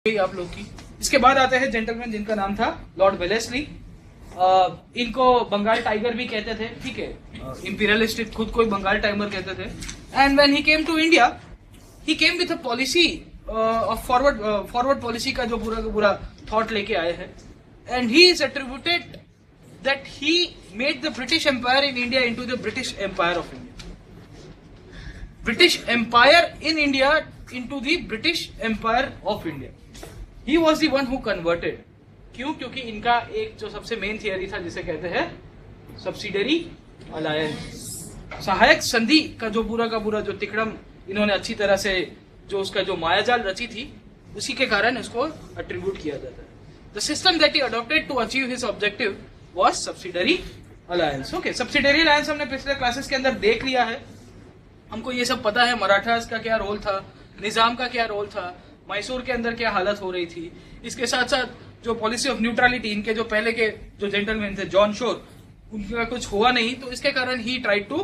आप लोग की। इसके बाद आते हैं जेंटलमैन जिनका नाम था लॉर्ड वेलेस्ली। इनको बंगाल टाइगर भी कहते थे, ठीक है, इंपीरियलिस्टिक खुद को बंगाल टाइगर कहते थे। And when he came to India he came with a policy of forward policy का जो पूरा थॉट लेके आए हैं। And he is attributed that he made the British empire in India into the British empire of India, British empire in India into the British empire of India. He was the one who converted। क्यों? क्योंकि इनका एक जो सबसे main theory था जिसे कहते हैं सब्सिडरी अलायंस, सहायक संधि का जो पूरा जो तिकड़म इन्होंने अच्छी तरह से जो उसका जो मायाजाल रची थी, उसी के कारण इसको अट्रीब्यूट किया जाता है। The system that he adopted to achieve his objective was subsidiary alliance. Okay, subsidiary alliance हमने पिछले क्लासेस के अंदर देख लिया है। हमको ये सब पता है, मराठास का क्या रोल था, निजाम का क्या रोल था, मैसूर के अंदर क्या हालत हो रही थी। इसके साथ साथ जो पॉलिसी ऑफ न्यूट्रलिटी, इनके जो पहले के जो जेंटलमैन थे जॉन शोर, उनका कुछ हुआ नहीं, तो इसके कारण he tried to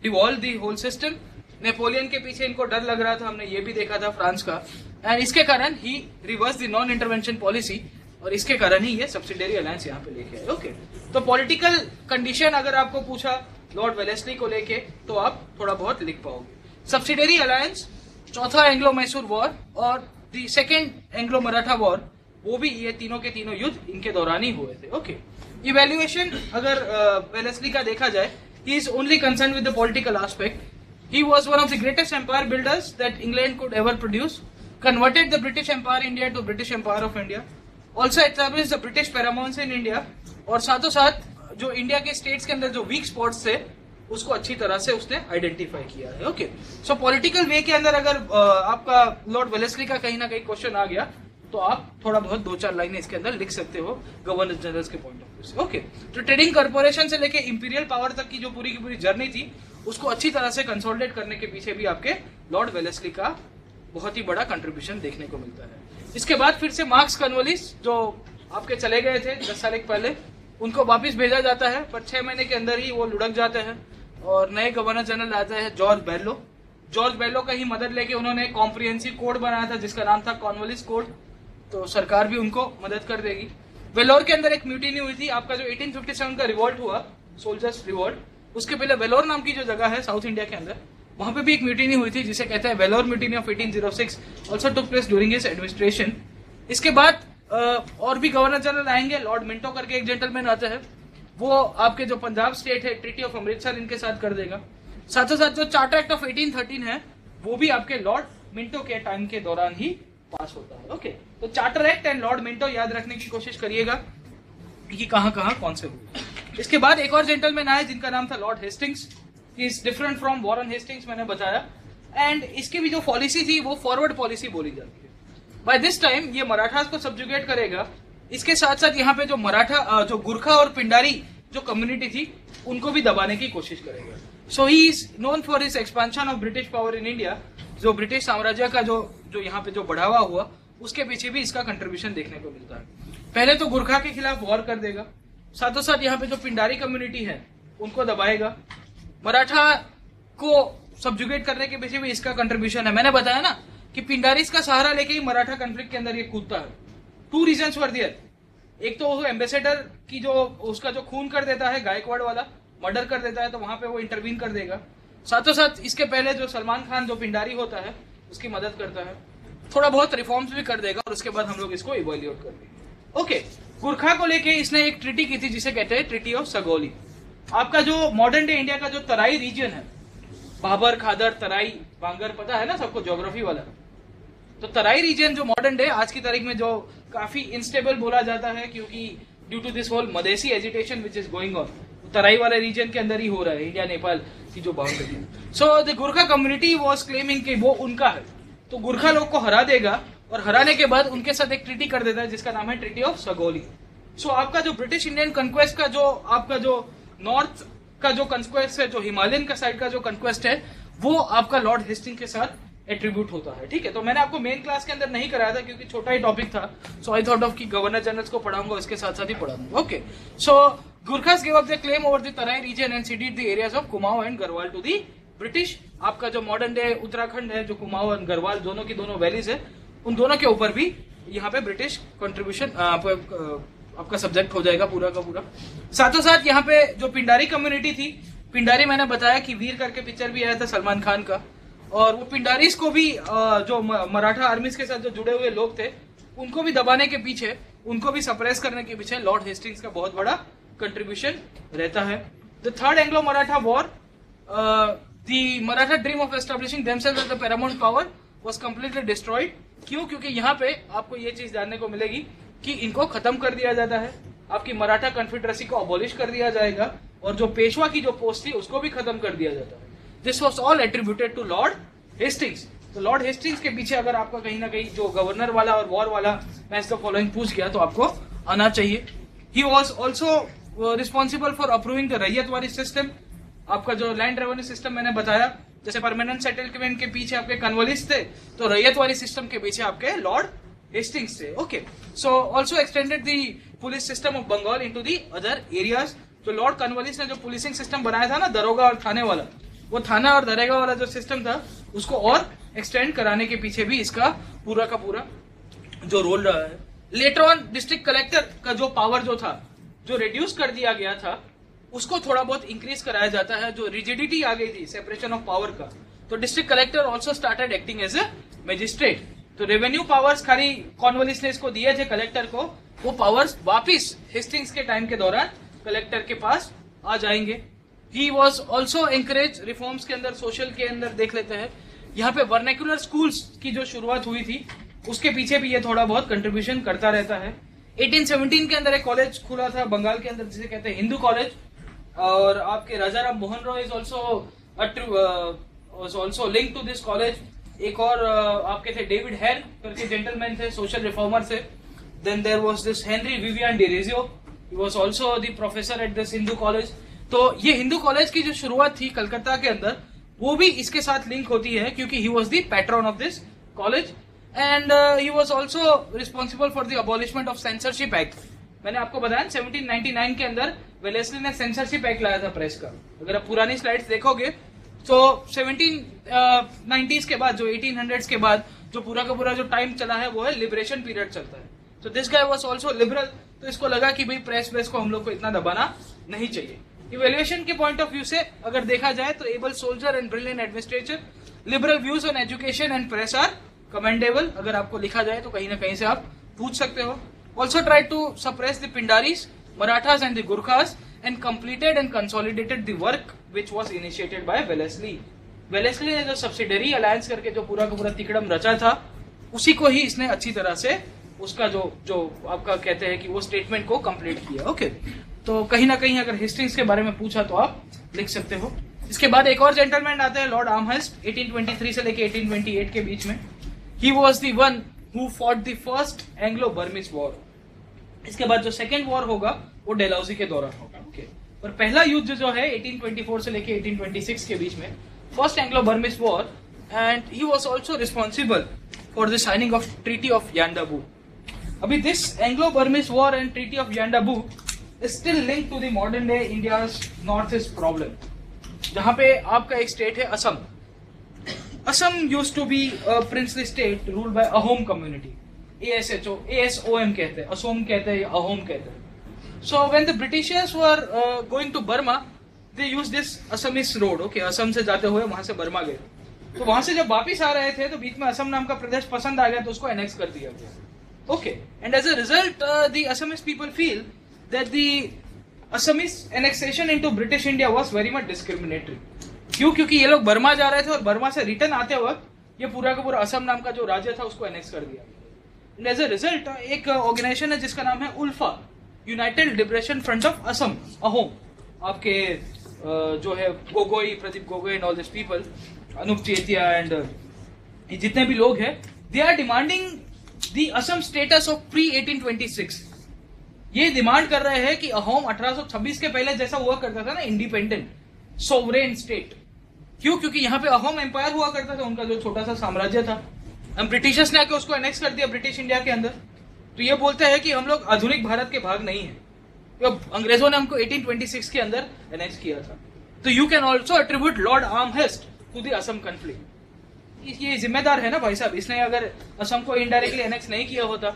devolve the whole system. Napoleon के पीछे इनको डर लग रहा था, हमने ये भी देखा था फ्रांस का, एंड इसके कारण ही reverse the non intervention policy, और इसके कारण ही ये सब्सिडरी अलायंस यहाँ पे लेके आए। ओके, तो पॉलिटिकल कंडीशन अगर आपको पूछा लॉर्ड वेलेस्ली को लेके तो आप थोड़ा बहुत लिख पाओगे। सब्सिडरी अलायंस, चौथा एंग्लो मैसूर वॉर और the second Anglo Maratha war, वो भी ये तीनों के तीनों युद्ध इनके दौरान ही हुए थे। ओके, इवेल्युएशन अगर वेलेस्ली का देखा जाए, he is only concern with the political aspect. He was one of the greatest empire builders that England could ever produce, converted the British empire India to British empire of India, also established the British paramounts in India, और साथों साथ जो India के states के अंदर जो week spots थे उसको अच्छी तरह से उसने आइडेंटिफाई किया है। ओके, सो पॉलिटिकल वे के अंदर अगर आपका लॉर्ड वेलेस्ली का कहीं ना कहीं क्वेश्चन आ गया तो आप थोड़ा बहुत दो चार लाइनें इसके अंदर लिख सकते हो गवर्नर जनरल के पॉइंट ऑफ व्यू से। ओके, तो ट्रेडिंग कॉर्पोरेशन से लेके इंपीरियल पावर तक की जो पूरी की पूरी जर्नी थी, उसको अच्छी तरह से कंसोलिडेट करने के पीछे भी आपके लॉर्ड वेलेस्ली का बहुत ही बड़ा कंट्रीब्यूशन देखने को मिलता है। इसके बाद फिर से मार्क्स कॉर्नवालिस जो आपके चले गए थे 10 साल पहले, उनको वापिस भेजा जाता है, पर 6 महीने के अंदर ही वो लुढ़क जाते हैं और नए गवर्नर जनरल आते हैं जॉर्ज बेलो। जॉर्ज बेलो का ही मदद लेके उन्होंने कॉम्प्रिहेंसिव कोड बनाया था जिसका नाम था कॉर्नवालिस कोड, तो सरकार भी उनको मदद कर देगी। वेलोर के अंदर एक म्यूटिनी हुई थी, आपका जो 1857 का रिवॉल्ट हुआ, सोल्जर्स रिवॉल्ट, उसके पहले वेलोर नाम की जो जगह है साउथ इंडिया के अंदर, वहां पे भी एक म्यूटिनी हुई थी जिसे कहते हैं Vellore mutiny of 1806, also took place during his administration. इसके बाद और भी गवर्नर जनरल आएंगे, लॉर्ड मिंटो करके एक जेंटलमैन आते हैं, वो आपके जो पंजाब स्टेट है ट्रीटी ऑफ अमृतसर इनके साथ कर देगा। साथों साथ जो चार्टर एक्ट ऑफ 1813 है वो भी आपके लॉर्ड मिंटो के टाइम के दौरान ही पास होता है। ओके, तो charter act and Lord Minto याद रखने की कोशिश करिएगा कि कहां कौन से हुए। इसके बाद एक और जेंटलमैन आए जिनका नाम था Lord Hastings. Is different from Warren Hastings, मैंने बताया, एंड इसकी भी जो पॉलिसी थी वो फॉरवर्ड पॉलिसी बोली जाती है। बाय दिस टाइम ये मराठास को सब्जुगेट करेगा। इसके साथ साथ यहाँ पे जो मराठा, जो गुरखा और पिंडारी जो कम्युनिटी थी, उनको भी दबाने की कोशिश करेगा। So he is known for his expansion of British power in India. जो ब्रिटिश साम्राज्य का जो यहाँ पे जो बढ़ावा हुआ, उसके पीछे भी इसका कंट्रीब्यूशन देखने को मिलता है। पहले तो गुरखा के खिलाफ वॉर कर देगा, साथों साथ यहाँ पे जो पिंडारी कम्युनिटी है उनको दबाएगा। मराठा को सब्जुगेट करने के पीछे भी इसका कंट्रीब्यूशन है। मैंने बताया ना कि पिंडारीज का सहारा लेके ही मराठा कॉन्फ्लिक्ट के अंदर ये कूदता है। 2 रीजंस वर देयर। एक तो वो एम्बेसडर की जो उसका जो खून कर देता है, गायकवाड़ वाला मर्डर कर देता है, तो वहां पे वो इंटरवीन कर देगा। साथों साथ इसके पहले जो सलमान खान जो पिंडारी होता है उसकी मदद करता है, थोड़ा बहुत रिफॉर्म्स भी कर देगा, और उसके बाद हम लोग इसको इवैल्यूएट कर देंगे। ओके, गुरखा को लेके इसने एक ट्रीटी की थी जिसे कहते हैं ट्रीटी ऑफ सगौली। आपका जो मॉडर्न डे इंडिया का जो तराई रीजन है, बाबर, खादर, तराई, बांगर, पता है ना सबको ज्योग्राफी वाला, तो तराई रीजन जो मॉडर्न डे आज की तारीख में जो काफी इनस्टेबल बोला जाता है, क्योंकि due to this whole Madhesi agitation which is going on, Terai वाले रीजन के अंदर ही हो रहा है, इंडिया नेपाल की जो बाउंड्री है। So the Gurkha community was claiming कि वो उनका है, तो गुरखा लोग को हरा देगा, और हराने के बाद उनके साथ एक ट्रीटी कर देता है जिसका नाम है ट्रीटी ऑफ सगौली। सो आपका जो ब्रिटिश इंडियन कंक्वेस्ट का जो आपका जो नॉर्थ का जो कंक्वेस्ट है, जो हिमालयन का साइड का जो कंक्वेस्ट है, वो आपका लॉर्ड हेस्टिंग के साथ एट्रीब्यूट होता है। ठीक है, तो मैंने आपको मेन क्लास के अंदर नहीं कराया था क्योंकि छोटा ही टॉपिक था, सो आई थॉट ऑफ कि गवर्नर जनरल्स को पढ़ाऊंगा, इसके साथ साथ ही पढ़ाऊंगा। Okay, so Gurkhas give up the claim over the Terai region and ceded the areas of Kumaon and Garhwal to the British. आपका जो मॉडर्न डे उत्तराखंड है, जो कुमाऊं और गढ़वाल दोनों की दोनों वैलीज है, उन दोनों के ऊपर भी यहाँ पे ब्रिटिश कंट्रीब्यूशन आपका सब्जेक्ट हो जाएगा पूरा का पूरा। साथों साथ यहाँ पे जो पिंडारी कम्युनिटी थी, पिंडारी मैंने बताया कि वीर करके पिक्चर भी आया था सलमान खान का, और वो पिंडारीज को भी जो मराठा आर्मीज के साथ जो जुड़े हुए लोग थे उनको भी दबाने के पीछे, उनको भी सप्रेस करने के पीछे लॉर्ड हेस्टिंग्स का बहुत बड़ा कंट्रीब्यूशन रहता है। The third Anglo Maratha war, the Maratha dream of establishing themselves as the paramount power was completely destroyed. क्यों? क्योंकि यहाँ पे आपको ये चीज जानने को मिलेगी कि इनको खत्म कर दिया जाता है, आपकी मराठा कन्फेडरेसी को अबॉलिश कर दिया जाएगा, और जो पेशवा की जो पोस्ट थी उसको भी खत्म कर दिया जाता है। This was all attributed to Lord Hastings. तो लॉर्ड हेस्टिंग्स के पीछे अगर आपका कहीं ना कहीं जो गवर्नर वाला और वॉर वाला मैच द फॉलोइंग पूछ गया तो आपको आना चाहिए। He was also responsible for approving the ryotwari system. आपका जो लैंड रेवेन्यू सिस्टम मैंने बताया, जैसे परमानेंट सेटलमेंट के पीछे आपके कन्वलिस थे, तो रैयतवारी सिस्टम के पीछे आपके लॉर्ड हेस्टिंग्स थे। Okay, so also extended the police system of Bengal into the other areas. जो लॉर्ड कन्वलिस ने जो पुलिसिंग सिस्टम बनाया था ना, दरोगा और थाने वाला, वो थाना और दरोगा वाला जो सिस्टम था उसको और एक्सटेंड कराने के पीछे भी इसका पूरा का पूरा जो रोल रहा है। लेटर ऑन डिस्ट्रिक्ट कलेक्टर का जो पावर जो था, जो रिड्यूस कर दिया गया था, उसको थोड़ा बहुत इंक्रीज कराया जाता है। जो रिजिडिटी आ गई थी सेपरेशन ऑफ पावर का, तो district collector also started acting as a magistrate. तो रेवेन्यू पावर्स खाली कॉर्नवालिस ने इसको दिए थे कलेक्टर को, वो पावर्स वापिस हेस्टिंग्स के टाइम के दौरान कलेक्टर के पास आ जाएंगे। He was also encourage reforms के अंदर, सोशल के अंदर देख लेते हैं। यहाँ पे वर्नेकुलर स्कूल्स की जो शुरुआत हुई थी उसके पीछे भी ये थोड़ा बहुत कंट्रीब्यूशन करता रहता है। 1817 के अंदर एक कॉलेज खुला था बंगाल के अंदर जिसे कहते हैं हिंदू कॉलेज, और आपके Rajaram Mohan Roy is also link to this college. एक और आपके थे डेविड हेर करके जेंटलमैन थे, सोशल रिफॉर्मर थे। Then there was this Henry Vivian Derozio, he was also the professor at this Hindu college. तो ये हिंदू कॉलेज की जो शुरुआत थी कलकत्ता के अंदर, वो भी इसके साथ लिंक होती है क्योंकि he was the pattern of this college, and he was also responsible for the abolishment of censorship act. मैंने आपको बताया 1799 के अंदर वेलेस्ली ने सेंसरशिप एक्ट लाया था प्रेस का। अगर आप पुरानी स्लाइड्स देखोगे तो 1790s के बाद, जो 1800s के बाद जो पूरा का पूरा जो टाइम चला है वो है लिबरेशन पीरियड चलता है। तो this guy was also liberal, तो इसको लगा कि भाई प्रेस को हम लोग को इतना दबाना नहीं चाहिए। इवैल्यूएशन के पॉइंट ऑफ व्यू से अगर देखा जाए तो able soldier and brilliant administrator, liberal views on education and press are commendable. अगर आपको लिखा जाए तो कहीं ना कहीं से आप पूछ सकते हो। Also try to suppress the Pindaris, Marathas and the Gurkhas, and completed and consolidated the work which was initiated by Wellesley. Wellesley ने जो सब्सिडरी अलायंस करके जो पूरा का पूरा तिकड़म रचा था, उसी को ही इसने अच्छी तरह से उसका जो आपका कहते हैं कि वो स्टेटमेंट को कंप्लीट किया। ओके, तो कहीं ना कहीं अगर हेस्टिंग्स के बारे में पूछा तो आप लिख सकते हो। इसके बाद एक और जेंटलमैन आते हैं लॉर्ड आर्महेस्ट, 1823 से लेके 1828 के बीच में। He was the one who fought the first Anglo Burmese war. इसके बाद जो सेकेंड वॉर होगा वो डेलहौजी के दौरान होगा। ओके, और पहला युद्ध जो है 1824 से लेके 1826 के बीच में, first Anglo Burmese war, and he was also responsible for the signing of treaty of Yandabo. अभी this Anglo Burmese war and treaty of Yandabo is still linked to the modern day India's northeast problem, जहां पे आपका एक state है Assam. Assam used to be a princely state ruled by Ahom community, ASOM कहते हैं, असोम कहते हैं या अहोम कहते हैं। So when the Britishers were going to Burma, they used this Assamese road. Okay, Assam से जाते हुए वहां से बर्मा गए, तो वहां से जब वापिस आ रहे थे तो बीच में असम नाम का प्रदेश पसंद आ गया तो उसको एनेक्स कर दिया गया। Okay, and as a result the Assamese people feel that the Assamese annexation into British India was very much discriminatory. क्यों? क्योंकि ये लोग बर्मा जा रहे थे और बर्मा से रिटर्न आते वक्त ये पूरा का पूरा असम नाम का जो राज्य था उसको एनेक्स कर दिया। And as a result एक ऑर्गेनाइजेशन है जिसका नाम है ULFA, United Liberation Front of Assam, Ahom. आपके जो है Gogoi, Pradeep Gogoi and all this people, Anup Chetia and जितने भी लोग हैं, they are demanding the Assam status of pre 1826। ये डिमांड कर रहे हैं कि अहोम 1826 के पहले जैसा हुआ करता था ना, इंडिपेंडेंट सोवरेन स्टेट। क्यों? क्योंकि यहाँ पे अहोम एम्पायर हुआ करता था, उनका जो छोटा सा साम्राज्य था। हम ब्रिटिशर्स ने आके उसको एनेक्स कर दिया ब्रिटिश इंडिया के अंदर। तो ये बोलते हैं कि हम लोग आधुनिक भारत के भाग नहीं है, तो अंग्रेजों ने हमको 1826 के अंदर एनेक्स किया था। तो you can also attribute lord Amherst to the Assam conflict. ये जिम्मेदार है ना भाई साहब, इसने अगर असम को इनडायरेक्टली एनेक्स नहीं किया होता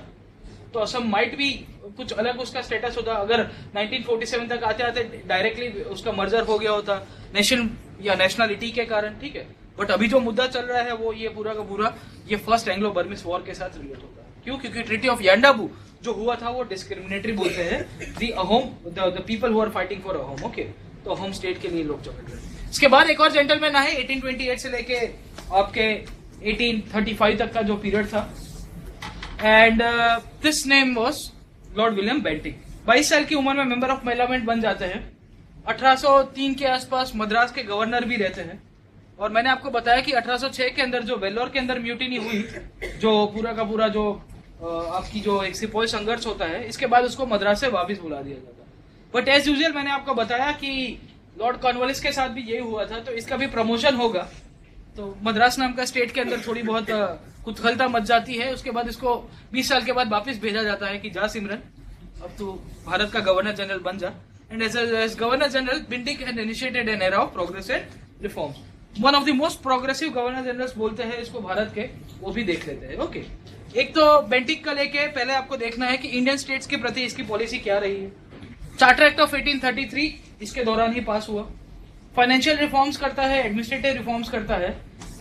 तो असम माइट भी कुछ अलग उसका स्टेटस होता। अगर 1947 तक आते आते डायरेक्टली उसका मर्जर हो गया होता नेशन या नेशनलिटी के कारण, ठीक है। बट अभी जो मुद्दा चल रहा है वो ये पूरा का पूरा ये फर्स्ट एंग्लो बर्मिस वॉर के साथ रिलेट होता है। क्यों? क्योंकि ट्रीटी ऑफ यांडाबू जो हुआ था वो डिस्क्रिमिनेटरी बोलते हैं the Ahom, the people who are fighting for Ahom, okay. तो अहोम स्टेट के लिए लोग झगड़ रहे हैं। इसके बाद एक और जेंटलमैन आए 1828 से लेके आपके 1835 तक का जो पीरियड था, and this name was Lord William Bentinck. 22 साल की उम्र में मेंबर ऑफ पार्लियामेंट बन जाते हैं। 1803 के आसपास मद्रास के गवर्नर भी रहते हैं। और मैंने आपको बताया कि 1806 के अंदर जो वेल्लोर के अंदर म्यूटिनी हुई, जो पूरा का पूरा जो आपकी जो एक सिपोही संघर्ष होता है, इसके बाद उसको मद्रास से वापस बुला दिया जाता है। बट एज यूजुअल मैंने आपको बताया कि लॉर्ड कॉर्नवालिस के साथ भी यही हुआ था, तो इसका भी प्रमोशन होगा। तो मद्रास नाम का स्टेट के अंदर थोड़ी बहुत कुतूहलता मच जाती है। उसके बाद इसको 20 साल के बाद वापस भेजा जाता है कि जा सिमरन, अब तू भारत का गवर्नर जनरल बन जा। And as governor general Bentinck had initiated an era of progress and reforms. One of the most progressive governor generals बोलते हैं इसको भारत के, वो भी देख लेते हैं, ओके। एक तो बेंटिक का लेके पहले आपको देखना है कि इंडियन स्टेट्स के प्रति इसकी पॉलिसी क्या रही है। चार्टर एक्ट ऑफ 1833 इसके दौरान ही पास हुआ। फाइनेंशियल रिफॉर्म्स करता है, एडमिनिस्ट्रेटिव रिफॉर्म्स करता है,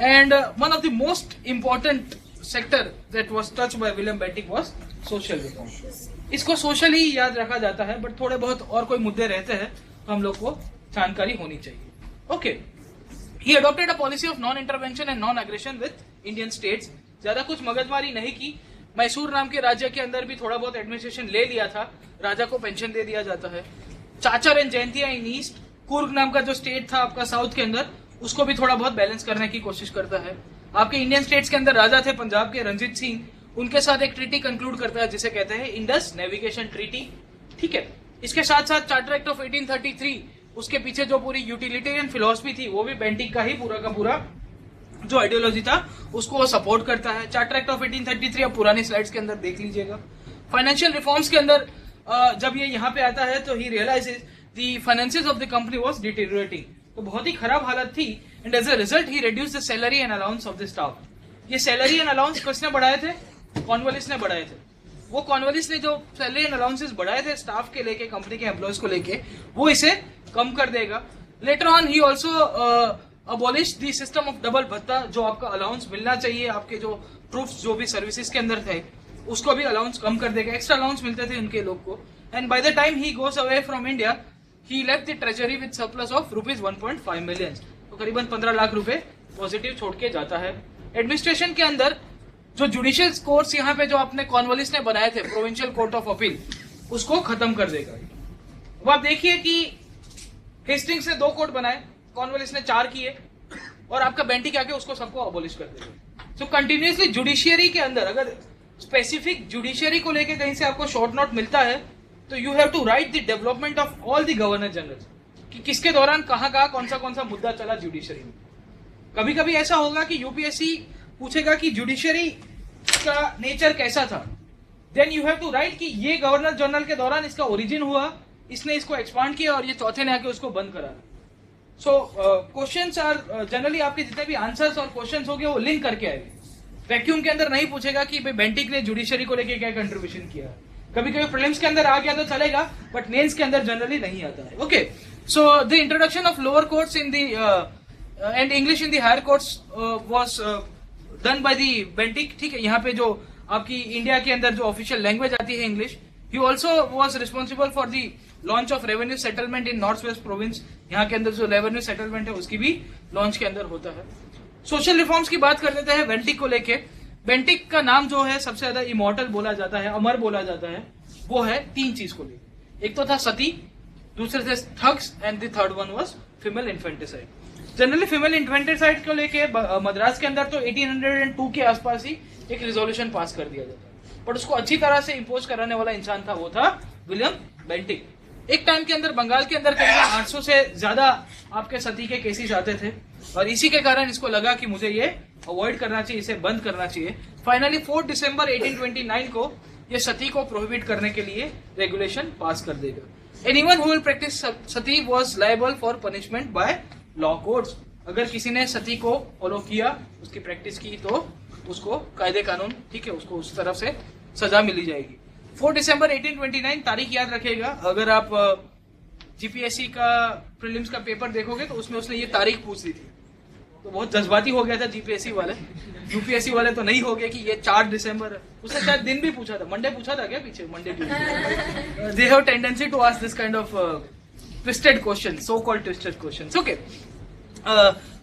and one of the most important sector that was touched by William Bentinck was social reform. इसको सोशल ही याद रखा जाता है, बट थोड़े बहुत और कोई मुद्दे रहते हैं तो हम लोग को जानकारी होनी चाहिए, okay. He adopted a policy of non-intervention and non-aggression with Indian states। ज्यादा कुछ मगजमारी नहीं की। मैसूर नाम के राज्य के अंदर भी थोड़ा बहुत एडमिनिस्ट्रेशन ले लिया था, राजा को पेंशन दे दिया जाता है। Cachar and Jaintia in east, Coorg नाम का जो स्टेट था आपका साउथ के अंदर, उसको भी थोड़ा बहुत बैलेंस करने की कोशिश करता है। आपके इंडियन स्टेट्स के अंदर राजा थे पंजाब के रंजीत सिंह, उनके साथ एक ट्रीटी कंक्लूड करता है जिसे कहते हैं इंडस नेविगेशन ट्रीटी, ठीक है। इसके साथ साथ चार्टर एक्ट ऑफ 1833, उसके पीछे जो पूरी यूटिलिटेरियन फिलॉसफी थी वो भी बेंटिक का ही पूरा का पूरा जो आइडियोलॉजी था उसको वो सपोर्ट करता है। चार्टर एक्ट ऑफ 1833 आप पुरानी स्लाइड्स के अंदर देख लीजिएगा। फाइनेंशियल रिफॉर्म्स के अंदर जब ये यहाँ पे आता है तो he realises the finances of the company was deteriorating, तो बहुत ही खराब हालत थी। And as a result he reduce the salary and allowance of the staff. ये सैलरी एंड अलाउंस किसने बढ़ाए थे? कॉर्नवालिस ने बढ़ाए थे। वो कॉर्नवालिस ने जो सैलरी एंड अलाउंसेस बढ़ाए थे स्टाफ के लेके, कंपनी के एम्प्लॉयज को लेके, वो इसे कम कर देगा। Later on he also abolish the system of double भत्ता, जो आपका अलाउंस मिलना चाहिए आपके जो ट्रूप्स जो भी सर्विसेज के अंदर थे उसको भी अलाउंस कम कर देगा। एक्स्ट्रा अलाउंस मिलते थे उनके लोग को। And by the time he goes away from India he left the treasury with surplus of rupees 1.5 million, तो करीबन 15 लाख रुपए पॉजिटिव छोड़ के जाता है। एडमिनिस्ट्रेशन के अंदर जो जुडिशियल कोर्ट्स यहाँ पे जो अपने कॉर्नवालिस ने बनाए थे, प्रोविंशियल कोर्ट ऑफ अपील, उसको खत्म कर देगा। अब आप देखिए कि हेस्टिंग्स ने 2 कोर्ट बनाए, कॉर्नवालिस ने 4 किए, और आपका बेंटिक आके उसको सबको अबॉलिश कर देगा। सो कंटिन्यूसली जुडिशियरी के अंदर अगर स्पेसिफिक जुडिशियरी को लेके कहीं से आपको शॉर्ट नोट मिलता है तो you have to write the development of all the governor general, कि किसके दौरान कहाँ कौन सा मुद्दा चला जुडिशियरी में। कभी कभी ऐसा होगा कि यूपीएससी पूछेगा कि जुडिशियरी का नेचर कैसा था, then you have to write कि ये गवर्नर जनरल के दौरान इसका ओरिजिन हुआ, इसने इसको एक्सपांड किया और ये चौथे ने आके उसको बंद करा। सो क्वेश्चंस आर जनरली आपके जितने भी आंसर्स और क्वेश्चंस होंगे वो लिंक करके आएंगे। वैक्यूम के अंदर नहीं पूछेगा कि भाई बेंटिक ने जुडिशरी को लेके क्या कंट्रीब्यूशन किया। कभी कभी प्रीलिम्स के अंदर आ गया तो चलेगा, बट मेंस के अंदर जनरली नहीं आता है। Okay, so the introduction of lower courts in the and English in the higher courts was done by the Bentinck. ठीक है, यहाँ पे जो आपकी इंडिया के अंदर जो ऑफिशियल लैंग्वेज आती है English, he also was responsible for the launch of revenue settlement in north west province. यहाँ के अंदर जो रेवेन्यू सेटलमेंट है उसकी भी लॉन्च के अंदर होता है। सोशल रिफॉर्म्स की बात कर लेते हैं बेंटिक को लेके। बेंटिक का नाम जो है सबसे ज्यादा इमॉर्टल बोला जाता है, अमर बोला जाता है, वो है 3 चीज को लेकर। एक तो था सती, दूसरे थे thugs, and the third one was female infanticide. Generally female infanticide को लेके मद्रास के अंदर तो 1802 के आसपास ही एक रिजोल्यूशन पास कर दिया जाता है, बट उसको अच्छी तरह से इम्पोज कराने वाला इंसान था, वो था विलियम बेंटिक। एक टाइम के अंदर बंगाल के अंदर करीबन 800 से ज्यादा आपके सती के केसेस आते थे, और इसी के कारण इसको लगा कि मुझे ये अवॉइड करना चाहिए, इसे बंद करना चाहिए। फाइनली 4 दिसंबर 1829 को ये सती को प्रोहिबिट करने के लिए रेगुलेशन पास कर देगा। Anyone who will practice Sati was liable for punishment by law courts. अगर किसी ने सती को फॉलो किया, उसकी प्रैक्टिस की, तो उसको कायदे कानून, ठीक है, उसको उस तरफ से सजा मिली जाएगी। 4 दिसंबर 1829 तारीख याद रखेगा। अगर आप जीपीएससी का प्रीलिम्स का पेपर देखोगे तो उसमें उसने ये तारीख पूछ दी थी, तो बहुत जज्बाती हो गया था जीपीएससी वाले। यूपीएससी वाले तो नहीं हो गए कि ये 4 दिसंबर है। उसने शायद दिन भी पूछा था, मंडे पूछा था क्या पीछे, Monday Tuesday. They have tendency to ask this kind of twisted questions, so-called twisted questions. Okay.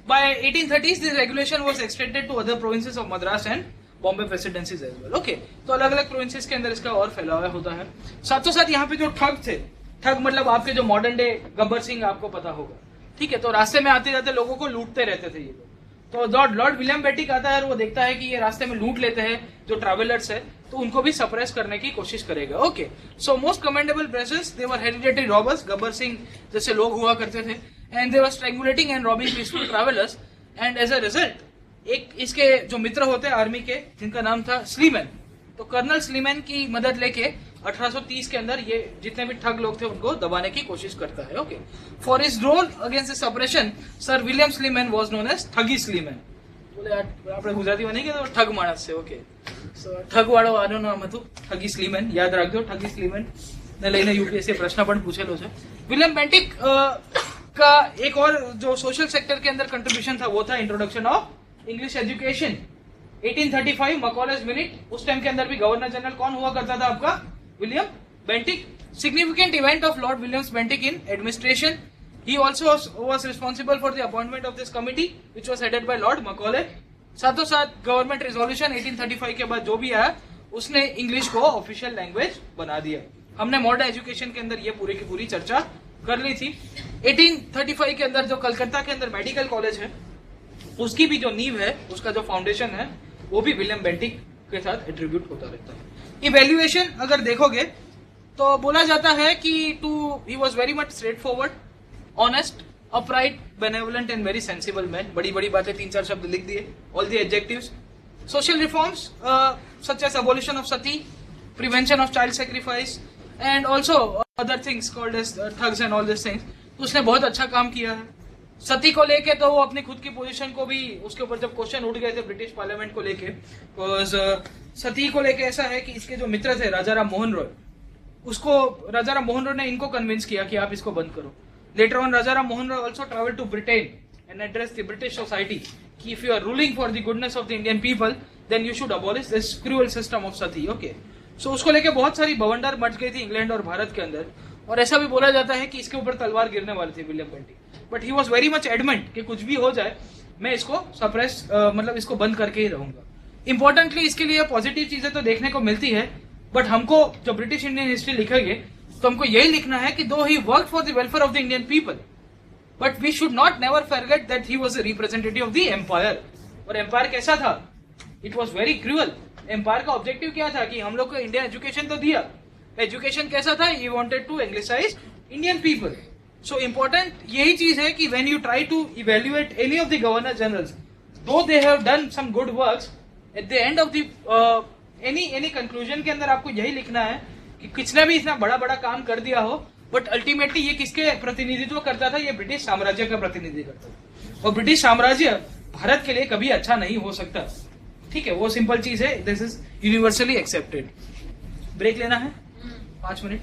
By 1830s, this regulation was extended to other provinces of Madras and Bombay presidencies as well. Okay. तो अलग अलग provinces के अंदर इसका और फैलाव होता है। साथों साथ यहाँ पे जो ठग थे, ठग मतलब आपके जो मॉडर्न डे गब्बर सिंह आपको पता होगा, ठीक है, तो रास्ते में आते जाते लोगों को लूटते रहते थे ये लोग। तो लॉर्ड विलियम बेंटिक आता है और वो देखता है कि ये रास्ते में लूट लेते हैं जो ट्रैवलर्स है, तो उनको भी सप्रेस करने की कोशिश करेगा। Okay, so most commendable braces, they were hereditary robbers, Gabbar Singh जैसे लोग हुआ करते थे, and they were strangulating and robbing peaceful travellers, and as a result एक इसके जो मित्र होते हैं आर्मी के, जिनका नाम था स्लीमैन, तो कर्नल स्लीमैन की मदद लेके 1830 के अंदर ये जितने भी ठग लोग थे उनको दबाने की कोशिश करता है। Okay, for his role against the suppression Sir William Sleeman was known as Thuggee Sleeman. बोले આપણે ગુજરાતીમાં નહીં કહેતો ઠગ માણસ છે। ઓકે, સો ઠગવાળો આનું નામ હતું ઠગી સ્લીમેન, યાદ રાખજો। ઠગી સ્લીમેન ને લઈને यूपीएससी प्रश्न પણ પૂછેલો છે। વિલિયમ બેન્ટિક का एक और जो सोशल सेक्टर के अंदर कंट्रीब्यूशन था वो था introduction of English education. 1835 Macaulay's minute, उस टाइम के अंदर भी गवर्नर जनरल कौन हुआ करता था आपका, William Bentinck. Significant event of Lord Williams Bentinck in administration, he also was responsible for the appointment of this committee which was headed by Lord Macaulay। साथों साथ गवर्नमेंट रेजोल्यूशन 1835 के बाद जो भी आया उसने इंग्लिश को ऑफिशियल लैंग्वेज बना दिया। हमने मॉडर्न एजुकेशन के अंदर ये पूरी की पूरी चर्चा कर ली थी। 1835 के अंदर जो कलकत्ता के अंदर मेडिकल कॉलेज है उसकी भी जो नींव है, उसका जो फाउंडेशन है, वो भी विलियम बेंटिक के साथ एट्रीब्यूट होता रहता है। इवेल्युएशन अगर देखोगे तो बोला जाता है कि he was very much straight forward, honest, upright, benevolent and very sensible man. बड़ी बड़ी बातें 3-4 शब्द लिख दिए, all the adjectives. Social reforms such as abolition of sati, prevention of child sacrifice and also other things called as thugs and all this things, तो उसने बहुत अच्छा काम किया है। सती को लेके तो वो अपनी खुद की पोजीशन को भी, उसके ऊपर जब क्वेश्चन उठ गए थे ब्रिटिश पार्लियामेंट को लेके, सती को लेके ऐसा है कि इसके जो मित्र थे राजा राम मोहन रॉय, उसको राजा राम मोहन रॉय ने इनको कन्विंस किया कि आप इसको बंद करो। Later on, Raja Ram Mohan Roy also traveled to Britain and addressed the British society कि if you are ruling for the goodness of the Indian people, then you should abolish this cruel system of sati. Okay, so उसको लेके बहुत सारी बवंडर much गई थी England और भारत के अंदर, और ऐसा भी बोला जाता है कि इसके ऊपर तलवार गिरने वाली थी William Bentinck, but he was very much adamant कि कुछ भी हो जाए मैं इसको सप्रेस मतलब इसको बंद करके ही रहूंगा। इंपॉर्टेंटली इसके लिए पॉजिटिव चीजें तो देखने को मिलती है, बट हमको जब ब्रिटिश इंडियन हिस्ट्री लिखेंगे तो हमको यही लिखना है कि though he work for the welfare of the Indian people, but we should not never forget that he was a representative of the empire. और एम्पायर कैसा था, it was very cruel. Empire का ऑब्जेक्टिव क्या था कि हम लोग को इंडियन एजुकेशन तो दिया, एजुकेशन कैसा था, he wanted to anglicise Indian people. So important यही चीज है कि when you try to evaluate any of the governor generals, though they have done some good works, at the end of the any conclusion के अंदर आपको यही लिखना है कि किसने भी इतना बड़ा बड़ा काम कर दिया हो, बट अल्टीमेटली ये किसके प्रतिनिधित्व करता था, ये ब्रिटिश साम्राज्य का प्रतिनिधित्व करता था, और ब्रिटिश साम्राज्य भारत के लिए कभी अच्छा नहीं हो सकता। ठीक है, वो सिंपल चीज है, this is universally accepted. Break लेना है 5 मिनट।